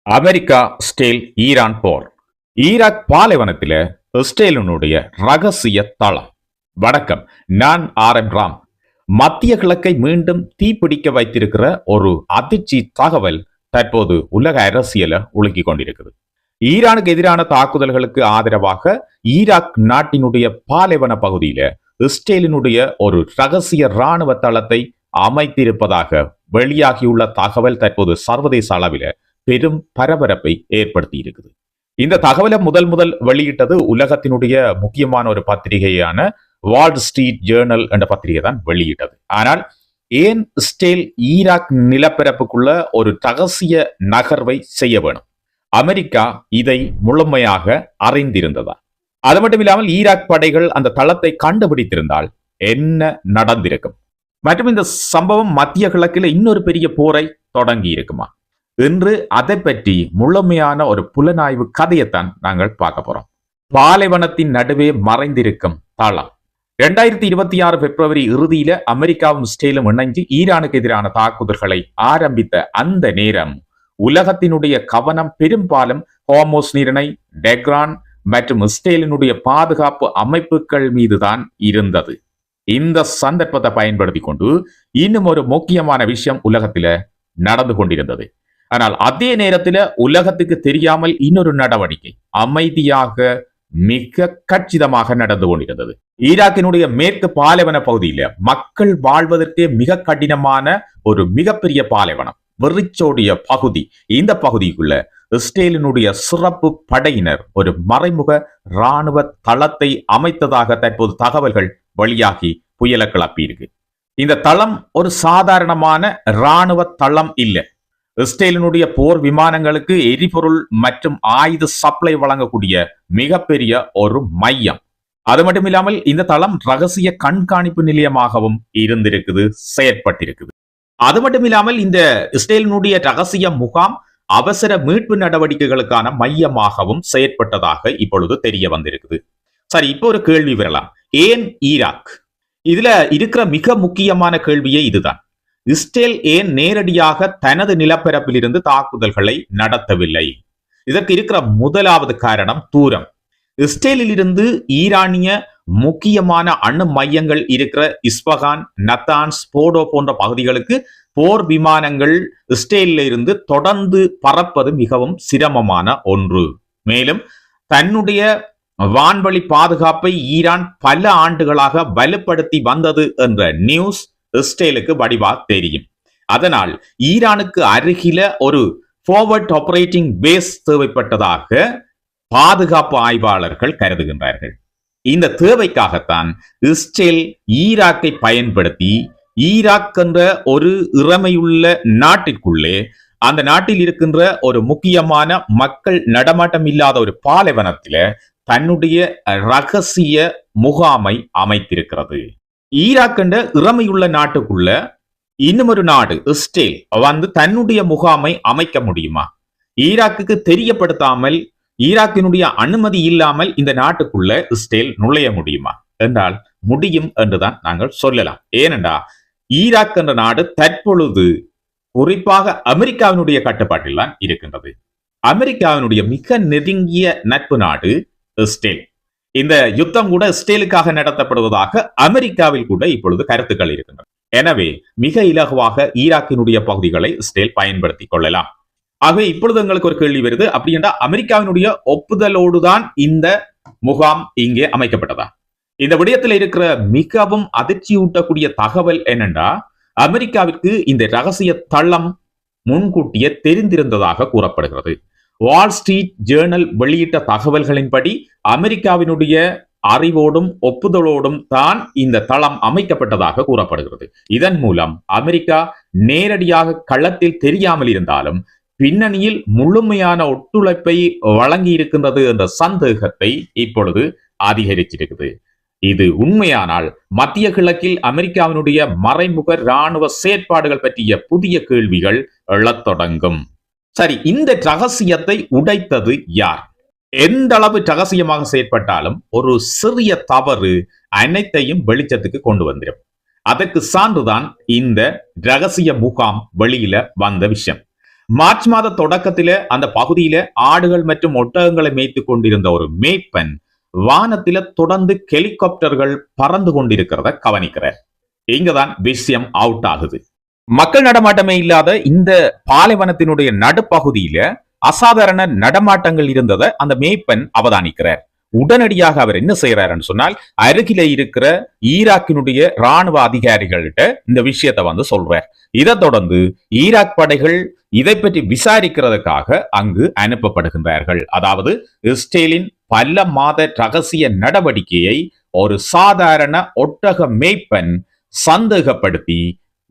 America Israel Iran போர். Iraq பாலைவனத்தில இஸ்ரேலினுடைய ரகசிய தளம். வணக்கம், நான் ஆர் ராம். மத்திய கிழக்கை மீண்டும் தீப்பிடிக்க வைத்திருக்கிற ஒரு அதிர்ச்சி தகவல் தற்போது உலக அரசியல உலுக்கிக் கொண்டிருக்கிறது. ஈரானுக்கு எதிரான தாக்குதல்களுக்கு ஆதரவாக ஈராக் நாட்டினுடைய பாலைவன பகுதியில இஸ்ரேலினுடைய ஒரு ரகசிய ராணுவ தளத்தை அமைத்திருப்பதாக வெளியாகியுள்ள தகவல் தற்போது சர்வதேச அளவில பெரும் பரபரப்பை ஏற்படுத்தி இருக்குது. இந்த தகவலை முதல் வெளியிட்டது உலகத்தினுடைய முக்கியமான ஒரு பத்திரிகையான வால் ஸ்ட்ரீட் ஜேர்னல் என்ற பத்திரிகை தான் வெளியிட்டது. ஆனால் ஏன் இஸ்ரேல் ஈராக் நிலப்பரப்புக்குள்ள ஒரு ரகசிய நகர்வை செய்ய வேணும்? அமெரிக்கா இதை முழுமையாக அறிந்திருந்ததா? அது மட்டும் இல்லாமல் ஈராக் படைகள் அந்த தளத்தை கண்டுபிடித்திருந்தால் என்ன நடந்திருக்கும்? மற்றும் இந்த சம்பவம் மத்திய கிழக்கில் இன்னொரு பெரிய போரை தொடங்கி இருக்குமா என்று அதை பற்றி முழுமையான ஒரு புலனாய்வு கதையைத்தான் நாங்கள் பார்க்க போறோம். பாலைவனத்தின் நடுவே மறைந்திருக்கும் தளம். 2026 பிப்ரவரி இறுதியில அமெரிக்காவும் இஸ்ரேலும் இணைஞ்சு ஈரானுக்கு எதிரான தாக்குதல்களை ஆரம்பித்த அந்த நேரம் உலகத்தினுடைய கவனம் பெரும்பாலும் ஹோர்முஸ் நீரிணை, டெக்ரான் மற்றும் இஸ்ரேலினுடைய பாதுகாப்பு அமைப்புகள் மீதுதான் இருந்தது. இந்த சந்தர்ப்பத்தை பயன்படுத்தி கொண்டு இன்னும் ஒரு முக்கியமான விஷயம் உலகத்தில நடந்து கொண்டிருந்தது. ஆனால் அதே நேரத்தில் உலகத்துக்கு தெரியாமல் இன்னொரு நடவடிக்கை அமைதியாக மிக கச்சிதமாக நடந்து கொண்டிருந்தது. ஈராக்கினுடைய மேற்கு பாலைவன பகுதியில மக்கள் வாழ்வதற்கே மிக கடினமான ஒரு மிகப்பெரிய பாலைவனம், வெறிச்சோடிய பகுதி. இந்த பகுதிக்குள்ள இஸ்ரேலினுடைய சிறப்பு படையினர் ஒரு மறைமுக ராணுவ தளத்தை அமைத்ததாக தற்போது தகவல்கள் வெளியாகி புயல கிளப்பி இருக்கு. இந்த தளம் ஒரு சாதாரணமான ராணுவ தளம் இல்லை. இஸ்ரேலினுடைய போர் விமானங்களுக்கு எரிபொருள் மற்றும் ஆயுத சப்ளை வழங்கக்கூடிய மிகப்பெரிய ஒரு மையம். அது மட்டும் இல்லாமல் இந்த தளம் ரகசிய கண்காணிப்பு நிலையமாகவும் இருந்திருக்குது, செயற்பட்டிருக்குது. அது மட்டும் இல்லாமல் இந்த இஸ்ரேலினுடைய ரகசிய முகாம் அவசர மீட்பு நடவடிக்கைகளுக்கான மையமாகவும் செயற்பட்டதாக இப்பொழுது தெரிய வந்திருக்குது. சரி, இப்போ ஒரு கேள்வி வரலாம். ஏன் ஈராக்? இதுல இருக்கிற மிக முக்கியமான கேள்வியே இதுதான். இஸ்ரேல் ஏன் நேரடியாக தனது நிலப்பரப்பில் இருந்து தாக்குதல்களை நடத்தவில்லை? இதற்கு இருக்கிற முதலாவது காரணம் தூரம். இஸ்ரேலில் இருந்து ஈரானிய முக்கியமான அணு மையங்கள் இருக்கிற இஸ்பகான், நத்தான்ஸ், போடோ போன்ற பகுதிகளுக்கு போர் விமானங்கள் இஸ்ரேலில் இருந்து தொடர்ந்து பறப்பது மிகவும் சிரமமான ஒன்று. மேலும் தன்னுடைய வான்வழி பாதுகாப்பை ஈரான் பல ஆண்டுகளாக வலுப்படுத்தி வந்தது என்ற நியூஸ் இஸ்ரேலுக்கு வடிவா தெரியும். அதனால் ஈரானுக்கு அருகில ஒரு ஃபார்வர்ட் ஆபரேட்டிங் பேஸ் தேவைப்பட்டதாக பாதுகாப்பு ஆய்வாளர்கள் கருதுகின்றார்கள். இந்த தேவைக்காகத்தான் இஸ்ரேல் ஈராக்கை பயன்படுத்தி ஈராக் என்ற ஒரு இறமையுள்ள நாட்டிற்குள்ளே, அந்த நாட்டில் இருக்கின்ற ஒரு முக்கியமான மக்கள் நடமாட்டம் இல்லாத ஒரு பாலைவனத்தில தன்னுடைய ரகசிய முகாமை அமைத்திருக்கிறது. ஈராக் என்ற இறமையுள்ள நாட்டுக்குள்ள இன்னும் ஒரு நாடு இஸ்ரேல் வந்து தன்னுடைய முகாமை அமைக்க முடியுமா? ஈராக்குக்கு தெரியப்படுத்தாமல், ஈராக்கினுடைய அனுமதி இல்லாமல் இந்த நாட்டுக்குள்ள இஸ்ரேல் நுழைய முடியுமா என்றால் முடியும் என்றுதான் நாங்கள் சொல்லலாம். ஏனென்றா ஈராக் என்ற நாடு தற்பொழுது குறிப்பாக அமெரிக்காவினுடைய கட்டுப்பாட்டில் தான் இருக்கின்றது. அமெரிக்காவினுடைய மிக நெருங்கிய நட்பு நாடு இஸ்ரேல். இந்த யுத்தம் கூட இஸ்ரேலுக்காக நடத்தப்படுவதாக அமெரிக்காவில் கூட இப்பொழுது கருத்துக்கள் இருக்கின்றன. எனவே மிக இலகுவாக ஈராக்கினுடைய பகுதிகளை இஸ்ரேல் பயன்படுத்திக் கொள்ளலாம். ஆகவே இப்பொழுது எங்களுக்கு ஒரு கேள்வி வருது. அப்படி என்றால் அமெரிக்காவினுடைய ஒப்புதலோடு தான் இந்த முகாம் இங்கே அமைக்கப்பட்டதா? இந்த விடயத்தில் இருக்கிற மிகவும் அதிர்ச்சியூட்டக்கூடிய தகவல் என்னென்றா, அமெரிக்காவிற்கு இந்த ரகசிய தளம் முன்கூட்டியே தெரிந்திருந்ததாக கூறப்படுகிறது. வால் ஸ்ட்ரீட் ஜேர்னல் வெளியிட்ட தகவல்களின்படி அமெரிக்காவினுடைய அறிவோடும் ஒப்புதலோடும் தான் இந்த தளம் அமைக்கப்பட்டதாக கூறப்படுகிறது. இதன் மூலம் அமெரிக்கா நேரடியாக களத்தில் தெரியாமல் இருந்தாலும் பின்னணியில் முழுமையான ஒத்துழைப்பை வழங்கி இருக்கின்றது என்ற சந்தேகத்தை இப்பொழுது அதிகரிச்சிருக்குது. இது உண்மையானால் மத்திய கிழக்கில் அமெரிக்காவினுடைய மறைமுக இராணுவ செயற்பாடுகள் பற்றிய புதிய கேள்விகள் எழத் தொடங்கும். சரி, இந்த ரகசியத்தை உடைத்தது யார்? எந்த அளவு ரகசியமாக செயற்பட்டாலும் ஒரு சிறிய தவறு அனைத்தையும் வெளிச்சத்துக்கு கொண்டு வந்துடும். அதற்கு சான்றுதான் இந்த ரகசிய முகாம் வெளியில வந்த விஷயம். மார்ச் மாத தொடக்கத்தில அந்த பகுதியில ஆடுகள் மற்றும் ஒட்டகங்களை மேய்த்துக் கொண்டிருந்த ஒரு மேய்ப்பன் வானத்தில தொடர்ந்து ஹெலிகாப்டர்கள் பறந்து கொண்டிருக்கிறத கவனிக்கிறார். இங்கதான் விஷயம் அவுட் ஆகுது. மக்கள் நடமாட்டமே இல்லாத இந்த பாலைவனத்தினுடைய நடுப்பகுதியில அசாதாரண நடமாட்டங்கள் இருந்ததை அந்த மேய்ப்பன் அவதானிக்கிறார். உடனடியாக அவர் என்ன செய்யறாருன்னு சொன்னால், அருகில இருக்கிற ஈராக்கினுடைய ராணுவ அதிகாரிகள்கிட்ட இந்த விஷயத்தை சொல்றார். இதை தொடர்ந்து ஈராக் படைகள் இதை பற்றி விசாரிக்கிறதுக்காக அங்கு அனுப்பப்படுகின்றார்கள். அதாவது இஸ்ரேலின் பல மாத ரகசிய நடவடிக்கையை ஒரு சாதாரண ஒட்டக மேய்ப்பன் சந்தேகப்படுத்தி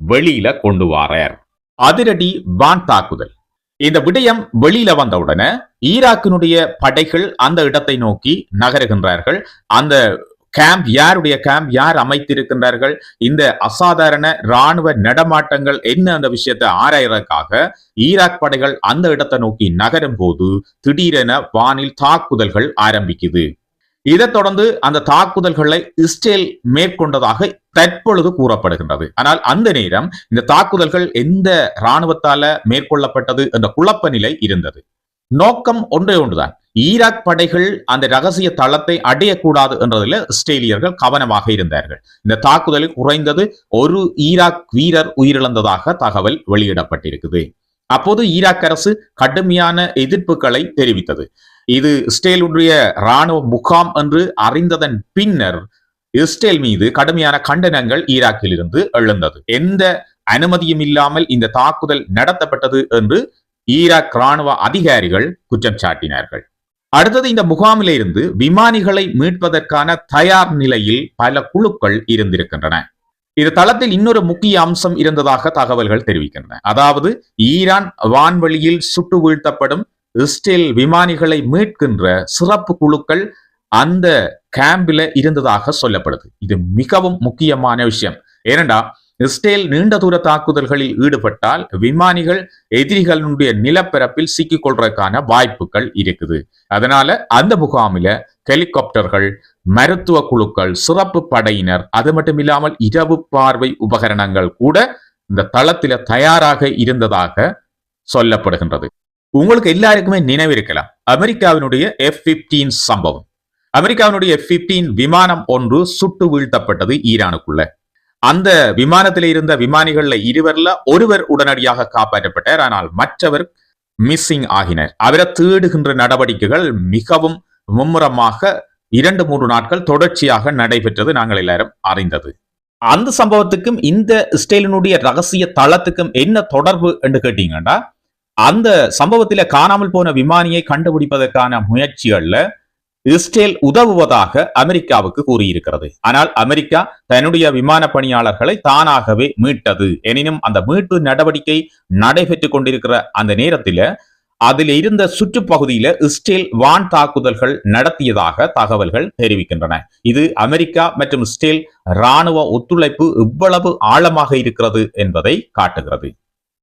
வெளியில கொண்டு வாரார். அதிரடி வான் தாக்குதல். இந்த விடயம் வெளியில வந்தவுடனே ஈராக்கினுடைய படைகள் அந்த இடத்தை நோக்கி நகருகின்றார்கள். அந்த கேம்ப் யாருடைய கேம்ப், யார் அமைத்திருக்கின்றார்கள், இந்த அசாதாரண ராணுவ நடமாட்டங்கள் என்ன, அந்த விஷயத்தை ஆராயறதுக்காக ஈராக் படைகள் அந்த இடத்தை நோக்கி நகரும் போது திடீரென வானில் தாக்குதல்கள் ஆரம்பிக்குது. இதைத் தொடர்ந்து அந்த தாக்குதல்களை இஸ்ரேல் மேற்கொண்டதாக தற்பொழுது கூறப்படுகின்றது. ஆனால் அந்த நேரம் இந்த தாக்குதல்கள் எந்த இராணுவத்தால மேற்கொள்ளப்பட்டது என்ற குழப்ப நிலை இருந்தது. நோக்கம் ஒன்றே ஒன்றுதான், ஈராக் படைகள் அந்த ரகசிய தளத்தை அடையக்கூடாது என்றதில் இஸ்ரேலியர்கள் கவனமாக இருந்தார்கள். இந்த தாக்குதலில் குறைந்தது ஒரு ஈராக் வீரர் உயிரிழந்ததாக தகவல் வெளியிடப்பட்டிருக்குது. அப்போது ஈராக் அரசு கடுமையான எதிர்ப்புகளை தெரிவித்தது. இது இஸ்ரேலுடைய ராணுவ முகாம் என்று அறிந்ததன் பின்னர் இஸ்ரேல் மீது கடுமையான கண்டனங்கள் ஈராக்கில் இருந்து எழுந்தது. எந்த அனுமதியும் இல்லாமல் இந்த தாக்குதல் நடத்தப்பட்டது என்று ஈராக் ராணுவ அதிகாரிகள் குற்றம் சாட்டினார்கள். அடுத்தது, இந்த முகாமில் இருந்து விமானிகளை மீட்பதற்கான தயார் நிலையில் பல குழுக்கள் இருந்திருக்கின்றன. இது தளத்தில் இன்னொரு முக்கிய அம்சம் இருந்ததாக தகவல்கள் தெரிவிக்கின்றன. அதாவது ஈரான் வான்வெளியில் சுட்டு வீழ்த்தப்படும் இஸ்ரேல் விமானிகளை மீட்கின்ற சிறப்பு குழுக்கள் அந்த கேம்பில இருந்ததாக சொல்லப்படுது. இது மிகவும் முக்கியமான விஷயம். ஏனென்றா இஸ்ரேல் நீண்ட தூர தாக்குதல்களில் ஈடுபட்டால் விமானிகள் எதிரிகளுடைய நிலப்பரப்பில் சிக்கிக் கொள்றதுக்கான வாய்ப்புகள் இருக்குது. அதனால அந்த முகாமில ஹெலிகாப்டர்கள், மருத்துவ குழுக்கள், சிறப்பு படையினர், அது மட்டும் இல்லாமல் இரவு பார்வை உபகரணங்கள் கூட இந்த தளத்தில தயாராக இருந்ததாக சொல்லப்படுகின்றது. உங்களுக்கு எல்லாருக்குமே நினைவிருக்கலாம் அமெரிக்காவினுடைய F-15 சம்பவம். அமெரிக்காவினுடைய F-15 விமானம் ஒன்று சுட்டு வீழ்த்தப்பட்டது ஈரானுக்குள்ள. அந்த விமானத்தில் இருந்த விமானிகள்ல இருவர்ல ஒருவர் உடனடியாக காப்பாற்றப்பட்டார். ஆனால் மற்றவர் மிஸ்ஸிங் ஆகினர். அவரை தேடுகின்ற நடவடிக்கைகள் மிகவும் மும்முரமாக 2-3 நாட்கள் தொடர்ச்சியாக நடைபெற்றது நாங்கள் எல்லாரும் அறிந்தது. அந்த சம்பவத்துக்கும் இந்த இஸ்ரேலினுடைய ரகசிய தளத்துக்கும் என்ன தொடர்பு என்று கேட்டீங்கன்னா, அந்த சம்பவத்தில காணாமல் போன விமானியை கண்டுபிடிப்பதற்கான முயற்சிகள்ல இஸ்ரேல் உதவுவதாக அமெரிக்காவுக்கு கூறியிருக்கிறது. ஆனால் அமெரிக்கா தன்னுடைய விமான பணியாளர்களை தானாகவே மீட்டது. எனினும் அந்த மீட்பு நடவடிக்கை நடைபெற்றுக் கொண்டிருக்கிற அந்த நேரத்தில் அதில் இருந்த சுற்றுப்பகுதியில இஸ்ரேல் வான் தாக்குதல்கள் நடத்தியதாக தகவல்கள் தெரிவிக்கின்றன. இது அமெரிக்கா மற்றும் இஸ்ரேல் ராணுவ ஒத்துழைப்பு இவ்வளவு ஆழமாக இருக்கிறது என்பதை காட்டுகிறது.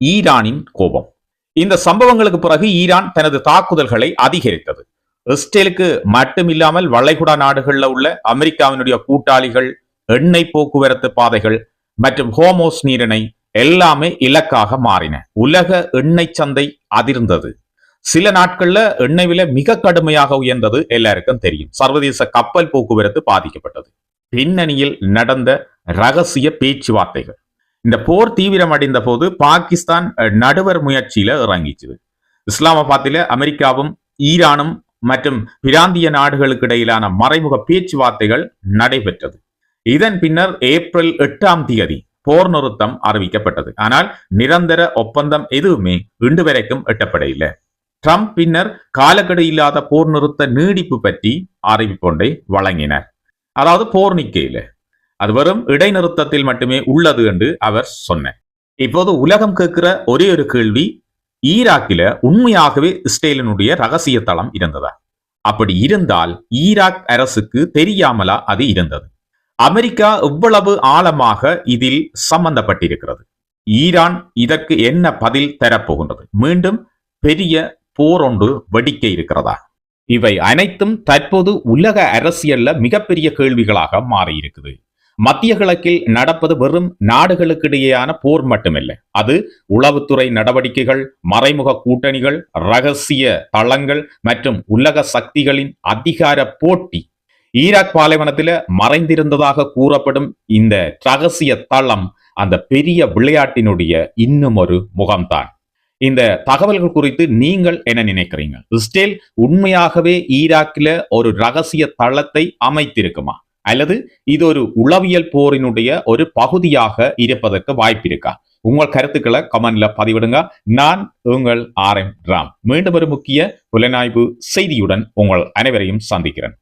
ஈரானின் கோபம். இந்த சம்பவங்களுக்கு பிறகு ஈரான் தனது தாக்குதல்களை அதிகரித்தது. இஸ்ரேலுக்கு மட்டுமில்லாமல் வளைகுடா நாடுகளில் உள்ள அமெரிக்காவினுடைய கூட்டாளிகள், எண்ணெய் போக்குவரத்து பாதைகள் மற்றும் ஹோமோஸ் நீரிணை எல்லாமே இலக்காக மாறின. உலக எண்ணெய் சந்தை அதிர்ந்தது. சில நாட்கள்ல எண்ணெய் விலை மிக கடுமையாக உயர்ந்தது எல்லாருக்கும் தெரியும். சர்வதேச கப்பல் போக்குவரத்து பாதிக்கப்பட்டது. பின்னணியில் நடந்த ரகசிய பேச்சுவார்த்தைகள். இந்த போர் தீவிரமடைந்த போது பாகிஸ்தான் நடுவர் முயற்சியில இறங்கிச்சு. இஸ்லாமாபாத்தில அமெரிக்காவும் ஈரானும் மற்றும் பிராந்திய நாடுகளுக்கு இடையிலான மறைமுக பேச்சுவார்த்தைகள் நடைபெற்றது. இதன் பின்னர் ஏப்ரல் 8ஆம் தேதி போர் நிறுத்தம் அறிவிக்கப்பட்டது. ஆனால் நிரந்தர ஒப்பந்தம் எதுவுமே இன்று வரைக்கும் எட்டப்படவில்லை. ட்ரம்ப் பின்னர் காலக்கெடு இல்லாத போர் நிறுத்த நீடிப்பு பற்றி அறிவிப்பொன்றை வழங்கினார். அதாவது போர் நிக்கையில அது வெறும் இடைநிறுத்தத்தில் மட்டுமே உள்ளது என்று அவர் சொன்னார். இப்போது உலகம் கேட்கிற ஒரே ஒரு கேள்வி, ஈராக்கில உண்மையாகவே இஸ்ரேலினுடைய ரகசிய தளம் இருந்ததா? அப்படி இருந்தால் ஈராக் அரசுக்கு தெரியாமலா அது இருந்தது? அமெரிக்கா எவ்வளவு ஆழமாக இதில் சம்பந்தப்பட்டிருக்கிறது? ஈரான் இதற்கு என்ன பதில் தரப்போகின்றது? மீண்டும் பெரிய போர் ஒன்று வெடிக்க இருக்கிறதா? இவை அனைத்தும் தற்போது உலக அரசியல்ல மிகப்பெரிய கேள்விகளாக மாறி இருக்குது. மத்திய கிழக்கில் நடப்பது வெறும் நாடுகளுக்கிடையேயான போர் மட்டுமில்லை. அது உளவுத்துறை நடவடிக்கைகள், மறைமுக கூட்டணிகள், ரகசிய தளங்கள் மற்றும் உலக சக்திகளின் அதிகார போட்டி. ஈராக் பாலைவனத்தில் மறைந்திருந்ததாக கூறப்படும் இந்த ரகசிய தளம் அந்த பெரிய விளையாட்டினுடைய இன்னும் ஒரு முகம்தான். இந்த தகவல்கள் குறித்து நீங்கள் என்ன நினைக்கிறீங்க? இஸ்ரேல் உண்மையாகவே ஈராக்கில் ஒரு ரகசிய தளத்தை அமைத்திருக்குமா, அல்லது இது ஒரு உளவியல் போரினுடைய ஒரு பகுதியாக இருப்பதற்கு வாய்ப்பு இருக்கா? உங்கள் கருத்துக்களை கமெண்ட்ல பதிவிடுங்க. நான் உங்கள் RM ராம் மீண்டும் ஒரு முக்கிய புலனாய்வு செய்தியுடன் உங்கள் அனைவரையும் சந்திக்கிறேன்.